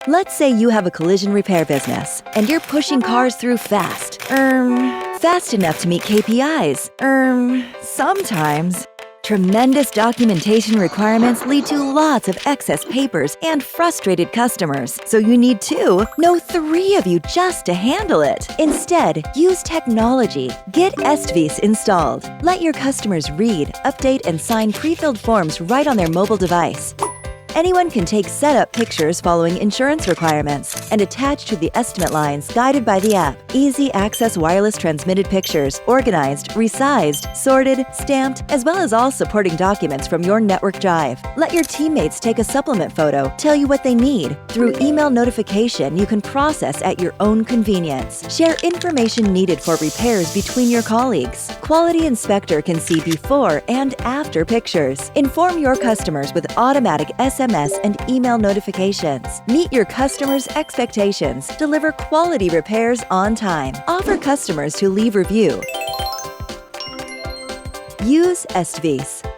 Let's say you have a collision repair business, and you're pushing cars through fast. Fast enough to meet KPIs. Sometimes. Tremendous documentation requirements lead to lots of excess papers and frustrated customers. So you need 2, no 3 of you just to handle it. Instead, use technology. Get EstVis installed. Let your customers read, update, and sign pre-filled forms right on their mobile device. Anyone can take setup pictures following insurance requirements and attach to the estimate lines guided by the app. Easy access wireless transmitted pictures, organized, resized, sorted, stamped, as well as all supporting documents from your network drive. Let your teammates take a supplement photo, tell you what they need. Through email notification, you can process at your own convenience. Share information needed for repairs between your colleagues. Quality inspector can see before and after pictures. Inform your customers with automatic SMS and email notifications. Meet your customers' expectations. Deliver quality repairs on time. Offer customers to leave review. Use EstVis.